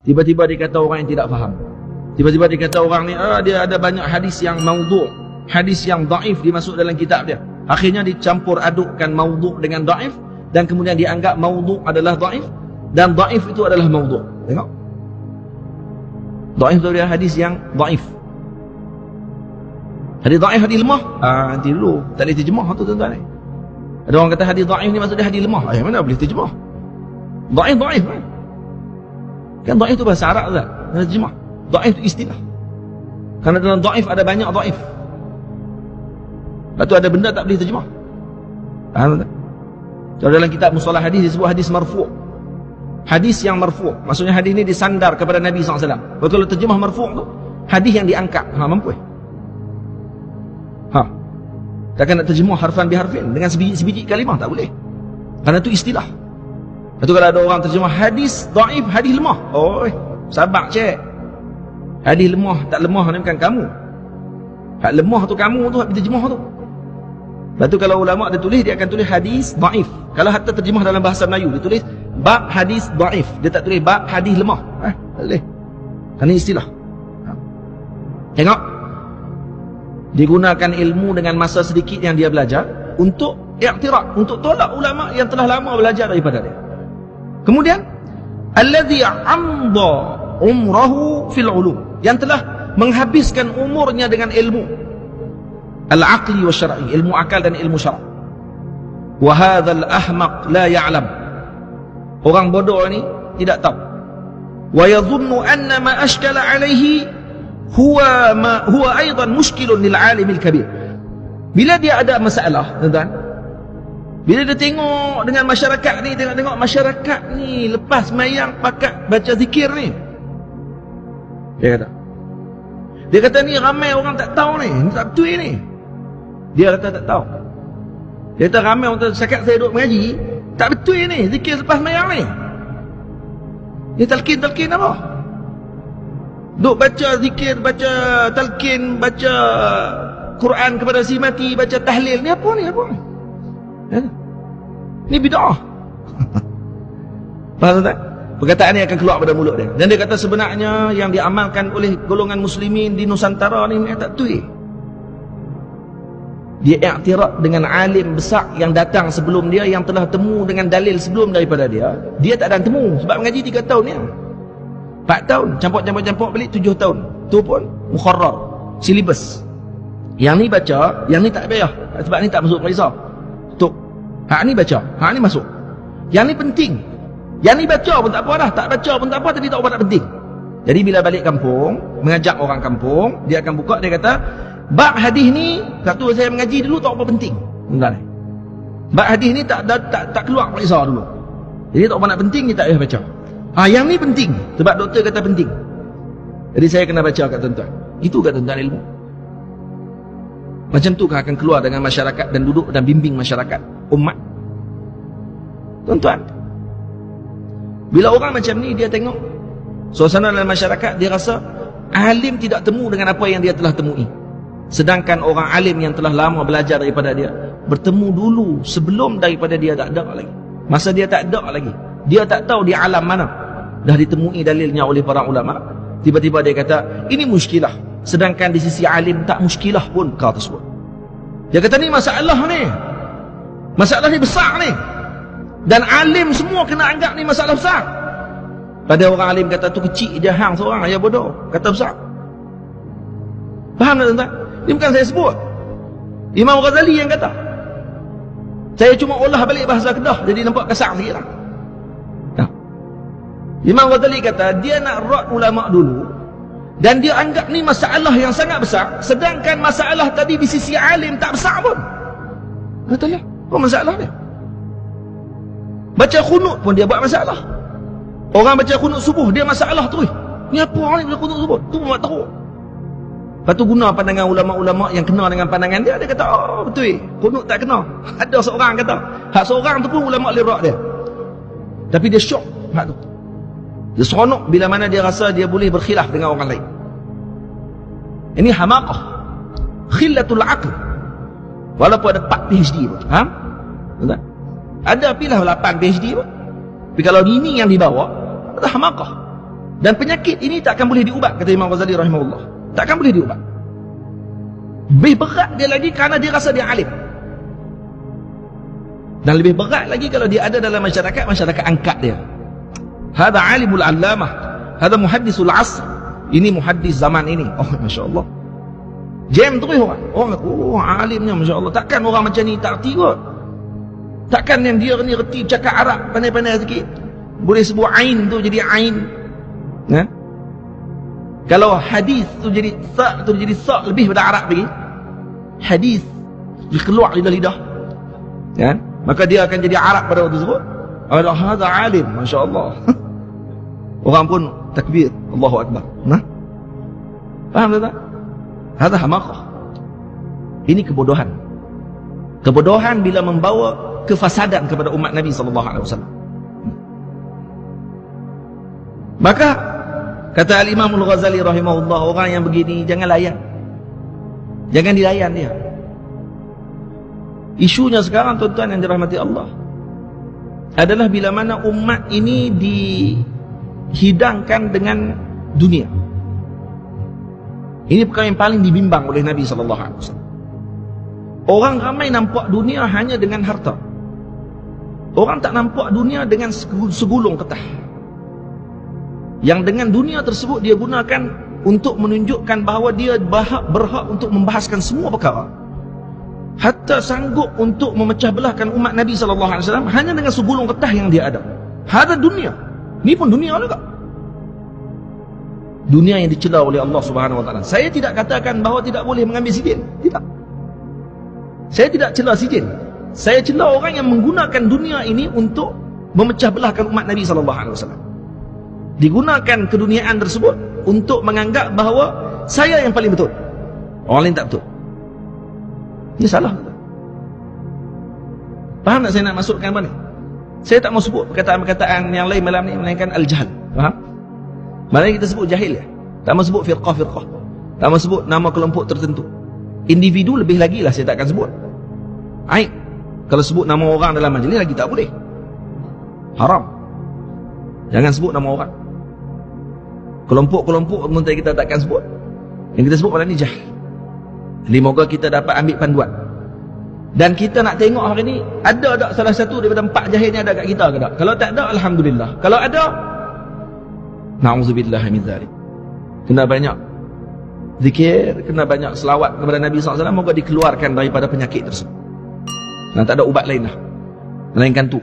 Tiba-tiba dia kata orang yang tidak faham. Tiba-tiba dia kata orang ni dia ada banyak hadis yang maudhu', hadis yang dhaif dimasuk dalam kitab dia. Akhirnya dicampur adukkan maudhu' dengan dhaif, dan kemudian dianggap maudhu' adalah dhaif dan dhaif itu adalah maudhu'. Tengok. Dhaif itu adalah hadis yang dhaif. Hadis dhaif, hadis lemah. Nanti dulu tak boleh terjemah tu tuan-tuan. Ada orang kata hadis dhaif ni maksud dia hadis lemah. Mana boleh terjemah? Dhaif kan? Kan dhaif tu bahasa Arab tak? Mana terjemah? Dhaif itu istilah. Kerana dalam dhaif ada banyak dhaif. Lepas tu ada benda tak boleh terjemah. Faham tak? Kalau dalam kitab mustalah hadis disebut hadis marfu'. Hadis yang marfu', maksudnya hadis ni disandar kepada Nabi SAW. Kalau terjemah marfu' tu hadis yang diangkat. Mampu. Takkan nak terjemah harfan biharfin dengan sebiji kalimah, tak boleh. Kerana itu istilah. Lepas tu kalau ada orang terjemah hadis dhaif, hadis lemah. Sabar cik. Hadis lemah, tak lemah ni bukan kamu. Hak lemah tu kamu tu, hak terjemah tu. Lepas tu kalau ulama' dia tulis, dia akan tulis hadis dhaif. Kalau hatta terjemah dalam bahasa Melayu, dia tulis bab hadis dhaif. Dia tak tulis bab hadis lemah. Tak boleh. Kerana istilah. Tengok. Digunakan ilmu dengan masa sedikit yang dia belajar untuk i'tirad, untuk tolak ulama' yang telah lama belajar daripada dia. Kemudian allazi amda umrahu fil ulum, yang telah menghabiskan umurnya dengan ilmu al-aqli wa syar'i, ilmu akal dan ilmu syara'. Wa hadzal ahmaq la ya'lam, orang bodoh ni tidak tahu. Wa yadhunnu anna ma ashkala alaihi huwa aidan mushkilun lil alimil kabir. Bila dia ada masalah, tuan-tuan, bila dia tengok dengan masyarakat ni, tengok masyarakat ni lepas mayang pakat baca zikir ni, dia kata ni ramai orang tak tahu ni tak betul ni. Dia kata tak tahu. Dia kata ramai orang cakap saya duduk mengaji tak betul ni zikir lepas mayang ni. Dia talqin apa? Duk baca zikir, baca talqin, baca Quran kepada si mati, baca tahlil. Ni apa ni? Ni bid'ah. Faham tak? Perkataan ni akan keluar pada mulut dia. Dan dia kata sebenarnya yang diamalkan oleh golongan muslimin di Nusantara ni tak betul. Dia i'tirad dengan alim besar yang datang sebelum dia, yang telah temu dengan dalil sebelum daripada dia. Dia tak ada temu sebab mengaji 3 tahun ni. 4 tahun, campur balik 7 tahun. Tu pun mukharrar, silibus. Yang ni baca, yang ni tak payah. Sebab ni tak masuk Malaysia. Tuk. Hak ni baca, hak ni masuk. Yang ni penting. Yang ni baca pun tak apa dah, tak baca pun tak apa, tapi tak apa tak penting. Jadi bila balik kampung, mengajak orang kampung, dia akan buka, dia kata, bab hadis ni, satu saya mengaji dulu tak apa penting. Enggak ni. Bab hadis ni tak keluar Malaysia dulu. Jadi tak apa nak penting, ni tak payah baca. Yang ni penting sebab doktor kata penting. Jadi saya kena baca kat tuan-tuan. Itu kat tuan-tuan ilmu. Macam tu kan akan keluar dengan masyarakat dan duduk dan bimbing masyarakat umat. Tuan-tuan, bila orang macam ni dia tengok suasana dalam masyarakat, dia rasa alim tidak temu dengan apa yang dia telah temui. Sedangkan orang alim yang telah lama belajar daripada dia bertemu dulu sebelum daripada dia tak ada lagi. Masa dia tak ada lagi, dia tak tahu di alam mana dah ditemui dalilnya oleh para ulama. Tiba-tiba dia kata ini muskilah, sedangkan di sisi alim tak muskilah pun perkara tersebut. Dia kata ni masalah ni besar ni, dan alim semua kena anggap ni masalah besar. Pada orang alim kata tu kecil je hang seorang, ya bodoh, kata besar. Faham tak tuan-tuan? Ini bukan saya sebut, Imam Ghazali yang kata. Saya cuma olah balik bahasa Kedah jadi nampak kasar sikit lah. Imam Ghazali kata dia nak rad ulama dulu, dan dia anggap ni masalah yang sangat besar, sedangkan masalah tadi di sisi alim tak besar pun. Kata ya, apa masalah dia? Baca khunut pun dia buat masalah. Orang baca khunut subuh dia masalah terus. Ni apa orang ni baca khunut subuh? Tu buat teruk. Lepas tu guna pandangan ulama-ulama yang kena dengan pandangan dia. Dia kata oh betul, khunut tak kena. Ada seorang kata, hak seorang tu pun ulama lirak dia, tapi dia syok hak tu. Dia seronok bila mana dia rasa dia boleh berkhilaf dengan orang lain. Ini hamaqah, khillatul aql. Walaupun ada 4 PhD pun. Betul? Ada pilah 8 PhD pun. Tapi kalau ini yang dibawa, ada hamaqah. Dan penyakit ini takkan boleh diubat, kata Imam Ghazali rahimahullah. Takkan boleh diubat. Lebih berat dia lagi kerana dia rasa dia alim. Dan lebih berat lagi kalau dia ada dalam masyarakat, masyarakat angkat dia. Hada alimul allamah, hada muhaddisul asr. Ini muhaddis zaman ini. Oh, Masya Allah. Jam terus orang. Oh, alimnya Masya Allah. Takkan orang macam ni tak erti kot. Takkan yang dia ni erti cakap Arab, pandai-pandai sikit. Boleh sebut ain tu jadi ain. Ya? Kalau hadis tu jadi sa' tu jadi sa' lebih pada Arab lagi. Hadis dia keluar lidah-lidah. Ya? Maka dia akan jadi Arab pada waktu tersebut. Allah hadza alim, masya-Allah. Orang pun takbir, Allahu akbar. Nah. Faham tak? Hadza hamaqah. Ini kebodohan. Kebodohan bila membawa kefasadan kepada umat Nabi sallallahu alaihi wasallam. Maka kata Al-Imam Al-Ghazali rahimahullah, orang yang begini jangan layan. Jangan dilayan dia. Isunya sekarang tuan-tuan yang dirahmati Allah adalah bila mana umat ini dihidangkan dengan dunia. Ini perkara yang paling dibimbang oleh Nabi SAW. Orang ramai nampak dunia hanya dengan harta. Orang tak nampak dunia dengan segulung ketah. Yang dengan dunia tersebut dia gunakan untuk menunjukkan bahawa dia berhak untuk membahaskan semua perkara. Hatta sanggup untuk memecah belahkan umat Nabi SAW hanya dengan segulung getah yang dia ada. Ada dunia. Ni pun dunia juga. Dunia yang dicela oleh Allah Subhanahu Wa Taala. Saya tidak katakan bahawa tidak boleh mengambil sijil. Tidak. Saya tidak cela sijil. Saya cela orang yang menggunakan dunia ini untuk memecah belahkan umat Nabi SAW. Digunakan keduniaan tersebut untuk menganggap bahawa saya yang paling betul. Orang lain tak betul. Ini salah. Faham tak saya nak masukkan apa ni? Saya tak mau sebut perkataan-perkataan yang lain malam ni, melainkan al-jahl. Faham? Malam ni kita sebut jahil ya. Tak mau sebut firqah-firqah. Tak mau sebut nama kelompok tertentu. Individu lebih lagi lah saya tak akan sebut. Aib. Kalau sebut nama orang dalam majlis lagi tak boleh. Haram. Jangan sebut nama orang. Kelompok-kelompok pun kita tak akan sebut. Yang kita sebut malam ni jahil. Jadi moga kita dapat ambil panduan. Dan kita nak tengok hari ni, ada tak salah satu daripada 4 jahil ni ada kat kita ke tak? Kalau tak ada, alhamdulillah. Kalau ada, na'udzubillah min dzalik. Kena banyak zikir, kena banyak selawat kepada Nabi SAW, moga dikeluarkan daripada penyakit tersebut. Dan tak ada ubat lain lah melainkan tu.